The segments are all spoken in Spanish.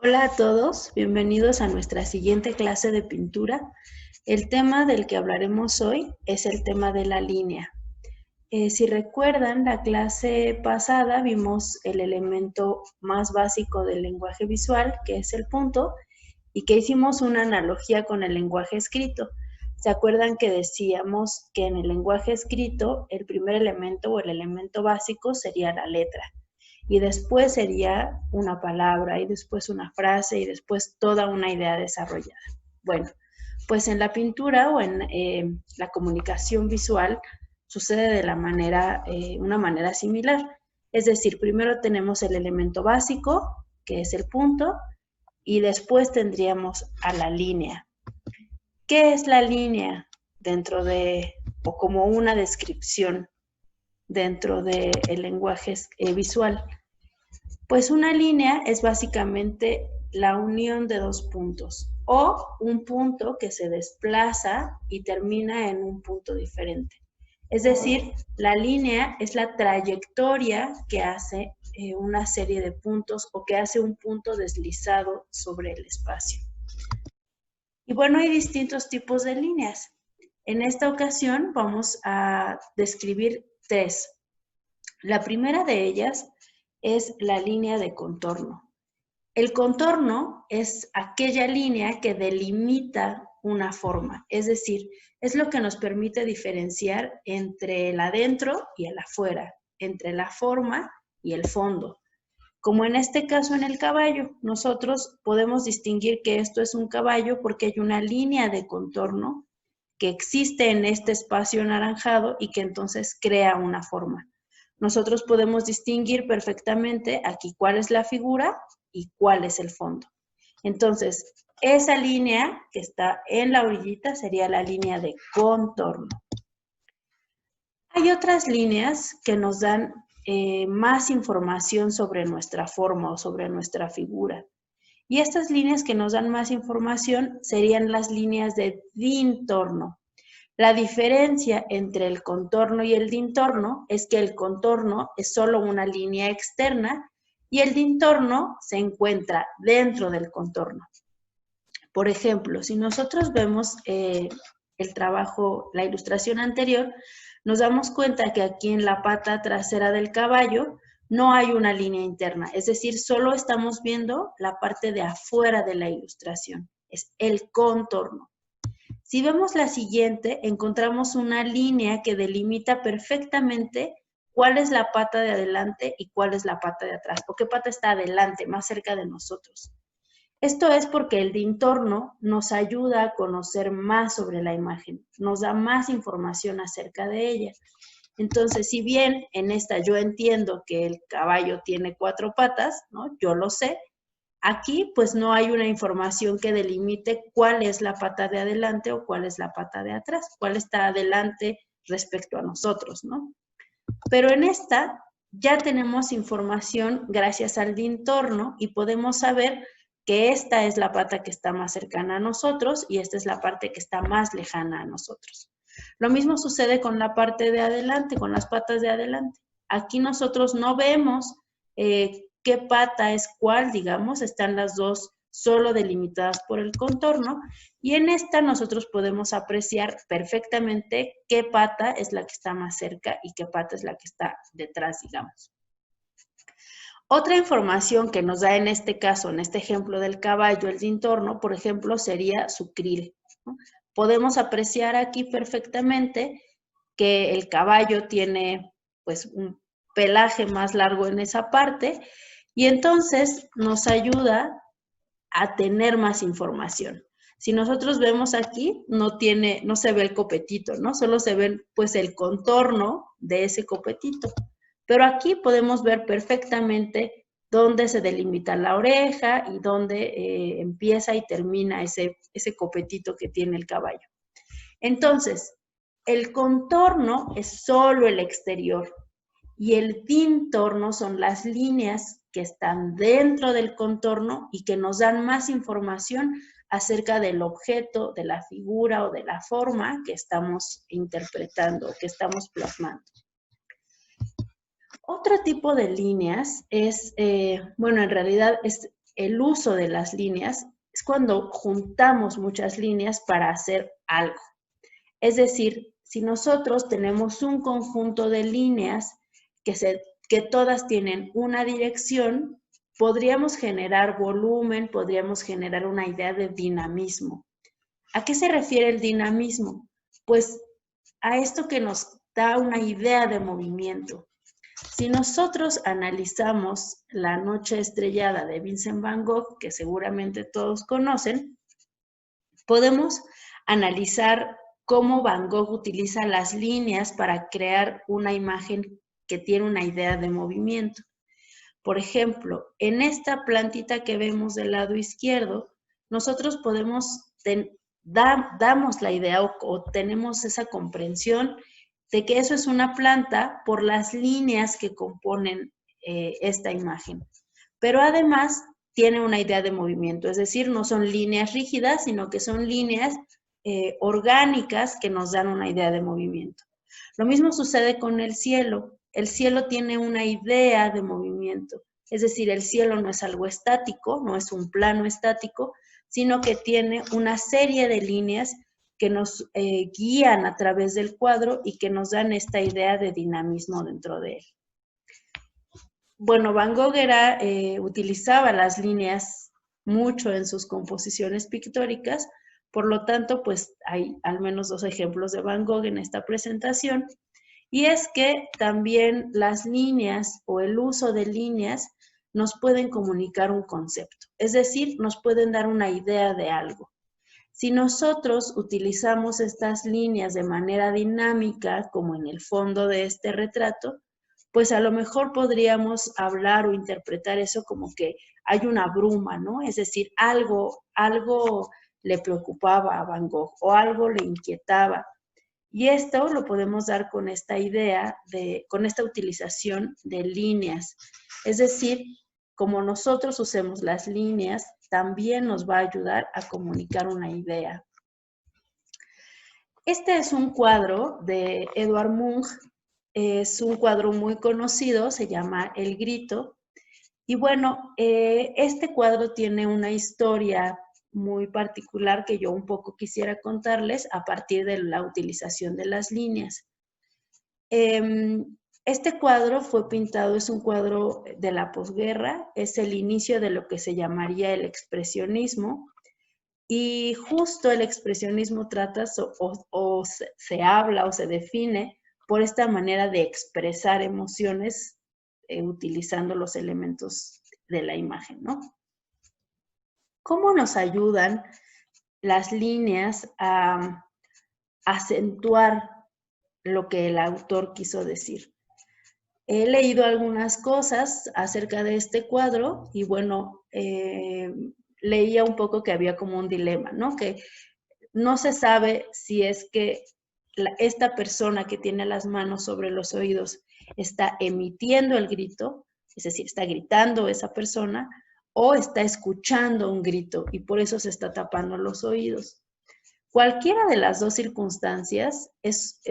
Hola a todos, bienvenidos a nuestra siguiente clase de pintura. El tema del que hablaremos hoy es el tema de la línea. Si recuerdan, la clase pasada vimos el elemento más básico del lenguaje visual, que es el punto, y que hicimos una analogía con el lenguaje escrito. ¿Se acuerdan que decíamos que en el lenguaje escrito el primer elemento o el elemento básico sería la letra? Y después sería una palabra, y después una frase, y después toda una idea desarrollada. Bueno, pues en la pintura o en la comunicación visual sucede de una manera similar. Es decir, primero tenemos el elemento básico, que es el punto, y después tendríamos a la línea. ¿Qué es la línea dentro de, o como una descripción dentro del lenguaje visual? Pues una línea es básicamente la unión de dos puntos o un punto que se desplaza y termina en un punto diferente. Es decir, la línea es la trayectoria que hace una serie de puntos o que hace un punto deslizado sobre el espacio. Y bueno, hay distintos tipos de líneas. En esta ocasión vamos a describir tres. La primera de ellas es la línea de contorno. El contorno es aquella línea que delimita una forma, es decir, es lo que nos permite diferenciar entre el adentro y el afuera, entre la forma y el fondo. Como en este caso en el caballo, nosotros podemos distinguir que esto es un caballo porque hay una línea de contorno que existe en este espacio anaranjado y que entonces crea una forma. Nosotros podemos distinguir perfectamente aquí cuál es la figura y cuál es el fondo. Entonces, esa línea que está en la orillita sería la línea de contorno. Hay otras líneas que nos dan más información sobre nuestra forma o sobre nuestra figura. Y estas líneas que nos dan más información serían las líneas de dintorno. La diferencia entre el contorno y el dintorno es que el contorno es solo una línea externa y el dintorno se encuentra dentro del contorno. Por ejemplo, si nosotros vemos el trabajo, la ilustración anterior, nos damos cuenta que aquí en la pata trasera del caballo no hay una línea interna, es decir, solo estamos viendo la parte de afuera de la ilustración, es el contorno. Si vemos la siguiente, encontramos una línea que delimita perfectamente cuál es la pata de adelante y cuál es la pata de atrás, o qué pata está adelante, más cerca de nosotros. Esto es porque el dintorno nos ayuda a conocer más sobre la imagen, nos da más información acerca de ella. Entonces, si bien en esta yo entiendo que el caballo tiene 4 patas, ¿no? Yo lo sé, aquí pues no hay una información que delimite cuál es la pata de adelante o cuál es la pata de atrás, cuál está adelante respecto a nosotros, ¿no? Pero en esta ya tenemos información gracias al dintorno y podemos saber que esta es la pata que está más cercana a nosotros y esta es la parte que está más lejana a nosotros. Lo mismo sucede con la parte de adelante, con las patas de adelante. Aquí nosotros no vemos qué pata es cuál, digamos, están las dos solo delimitadas por el contorno, y en esta nosotros podemos apreciar perfectamente qué pata es la que está más cerca y qué pata es la que está detrás, digamos. Otra información que nos da en este caso, en este ejemplo del caballo, el dintorno, por ejemplo, sería su cril, ¿no? Podemos apreciar aquí perfectamente que el caballo tiene pues un pelaje más largo en esa parte y entonces nos ayuda a tener más información. Si nosotros vemos aquí, no se ve el copetito, ¿no? Solo se ve pues el contorno de ese copetito. Pero aquí podemos ver perfectamente dónde se delimita la oreja y dónde empieza y termina ese copetito que tiene el caballo. Entonces, el contorno es solo el exterior y el dintorno son las líneas que están dentro del contorno y que nos dan más información acerca del objeto, de la figura o de la forma que estamos interpretando, que estamos plasmando. Otro tipo de líneas es, bueno, en realidad el uso de las líneas es cuando juntamos muchas líneas para hacer algo. Es decir, si nosotros tenemos un conjunto de líneas que todas tienen una dirección, podríamos generar volumen, podríamos generar una idea de dinamismo. ¿A qué se refiere el dinamismo? Pues a esto que nos da una idea de movimiento. Si nosotros analizamos La noche estrellada de Vincent Van Gogh, que seguramente todos conocen, podemos analizar cómo Van Gogh utiliza las líneas para crear una imagen que tiene una idea de movimiento. Por ejemplo, en esta plantita que vemos del lado izquierdo, nosotros damos la idea o tenemos esa comprensión de que eso es una planta por las líneas que componen esta imagen. Pero además tiene una idea de movimiento, es decir, no son líneas rígidas, sino que son líneas orgánicas que nos dan una idea de movimiento. Lo mismo sucede con el cielo. El cielo tiene una idea de movimiento, es decir, el cielo no es algo estático, no es un plano estático, sino que tiene una serie de líneas que nos guían a través del cuadro y que nos dan esta idea de dinamismo dentro de él. Bueno, Van Gogh utilizaba las líneas mucho en sus composiciones pictóricas, por lo tanto, pues hay al menos 2 ejemplos de Van Gogh en esta presentación, y es que también las líneas o el uso de líneas nos pueden comunicar un concepto, es decir, nos pueden dar una idea de algo. Si nosotros utilizamos estas líneas de manera dinámica, como en el fondo de este retrato, pues a lo mejor podríamos hablar o interpretar eso como que hay una bruma, ¿no? Es decir, algo le preocupaba a Van Gogh o algo le inquietaba. Y esto lo podemos dar con esta idea, con esta utilización de líneas. Es decir, como nosotros usemos las líneas, también nos va a ayudar a comunicar una idea. Este es un cuadro de Edvard Munch. Es un cuadro muy conocido, se llama El Grito. Y bueno, este cuadro tiene una historia muy particular que yo un poco quisiera contarles a partir de la utilización de las líneas. Este cuadro fue pintado, es un cuadro de la posguerra, es el inicio de lo que se llamaría el expresionismo. Y justo el expresionismo trata se habla o se define por esta manera de expresar emociones utilizando los elementos de la imagen, ¿no? ¿Cómo nos ayudan las líneas a acentuar lo que el autor quiso decir? He leído algunas cosas acerca de este cuadro y bueno, leía un poco que había como un dilema, ¿no? Que no se sabe si es que esta persona que tiene las manos sobre los oídos está emitiendo el grito, es decir, está gritando esa persona, o está escuchando un grito y por eso se está tapando los oídos. Cualquiera de las 2 circunstancias es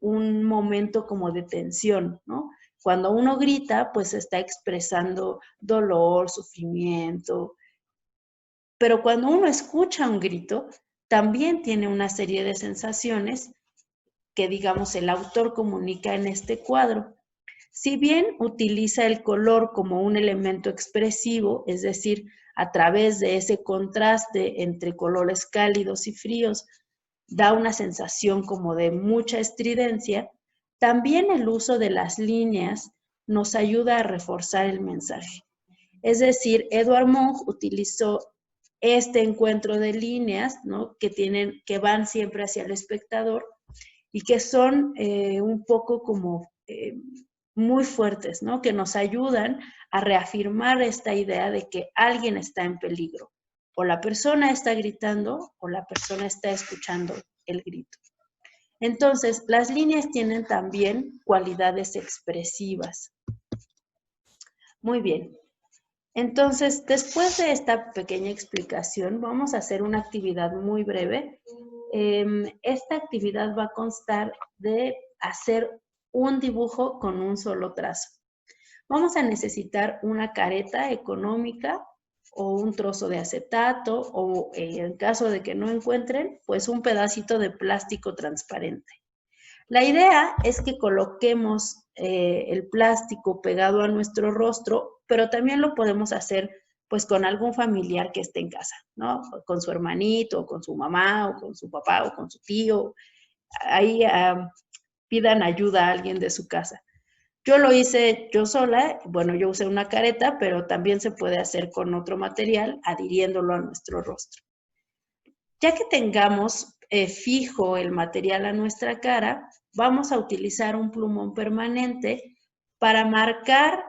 un momento como de tensión, ¿no? Cuando uno grita, pues está expresando dolor, sufrimiento, pero cuando uno escucha un grito, también tiene una serie de sensaciones que, digamos, el autor comunica en este cuadro. Si bien utiliza el color como un elemento expresivo, es decir, a través de ese contraste entre colores cálidos y fríos, da una sensación como de mucha estridencia, también el uso de las líneas nos ayuda a reforzar el mensaje. Es decir, Edvard Munch utilizó este encuentro de líneas, ¿no? que van siempre hacia el espectador y que son un poco como muy fuertes, ¿no? Que nos ayudan a reafirmar esta idea de que alguien está en peligro. O la persona está gritando o la persona está escuchando el grito. Entonces, las líneas tienen también cualidades expresivas. Muy bien. Entonces, después de esta pequeña explicación, vamos a hacer una actividad muy breve. Esta actividad va a constar de hacer un dibujo con un solo trazo. Vamos a necesitar una careta económica o un trozo de acetato o en caso de que no encuentren, pues un pedacito de plástico transparente. La idea es que coloquemos el plástico pegado a nuestro rostro, pero también lo podemos hacer pues con algún familiar que esté en casa, ¿no? Con su hermanito, o con su mamá, o con su papá, o con su tío. Ahí pidan ayuda a alguien de su casa. Yo lo hice yo sola, bueno, yo usé una careta, pero también se puede hacer con otro material adhiriéndolo a nuestro rostro. Ya que tengamos fijo el material a nuestra cara, vamos a utilizar un plumón permanente para marcar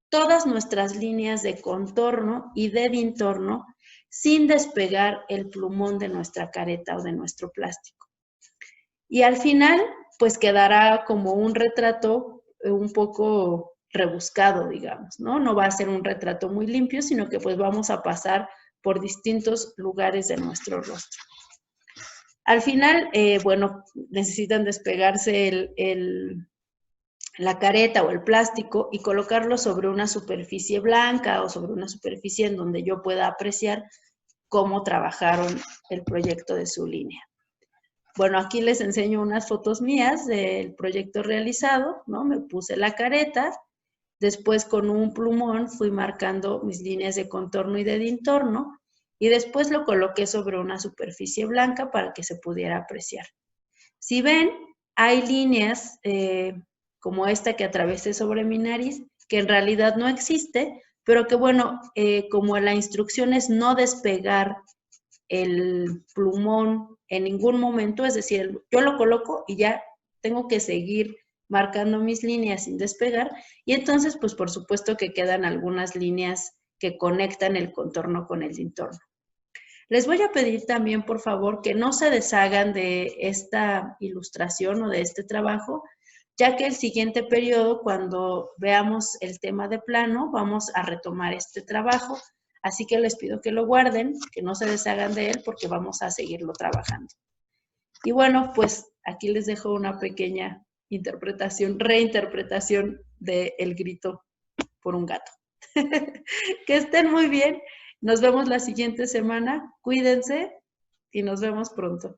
todas nuestras líneas de contorno y de dintorno sin despegar el plumón de nuestra careta o de nuestro plástico. Y al final, pues quedará como un retrato un poco rebuscado, digamos, ¿no? No va a ser un retrato muy limpio, sino que pues vamos a pasar por distintos lugares de nuestro rostro. Al final, bueno, necesitan despegarse la careta o el plástico y colocarlo sobre una superficie blanca o sobre una superficie en donde yo pueda apreciar cómo trabajaron el proyecto de su línea. Bueno, aquí les enseño unas fotos mías del proyecto realizado, ¿no? Me puse la careta, después con un plumón fui marcando mis líneas de contorno y de dintorno, y después lo coloqué sobre una superficie blanca para que se pudiera apreciar. Si ven, hay líneas como esta que atravesé sobre mi nariz, que en realidad no existe, pero que bueno, como la instrucción es no despegar el plumón en ningún momento, es decir, yo lo coloco y ya tengo que seguir marcando mis líneas sin despegar, y entonces pues por supuesto que quedan algunas líneas que conectan el contorno con el dintorno. Les voy a pedir también, por favor, que no se deshagan de esta ilustración o de este trabajo, ya que el siguiente periodo, cuando veamos el tema de plano, vamos a retomar este trabajo. Así que les pido que lo guarden, que no se deshagan de él, porque vamos a seguirlo trabajando. Y bueno, pues aquí les dejo una pequeña interpretación, reinterpretación de El grito por un gato. Que estén muy bien. Nos vemos la siguiente semana. Cuídense y nos vemos pronto.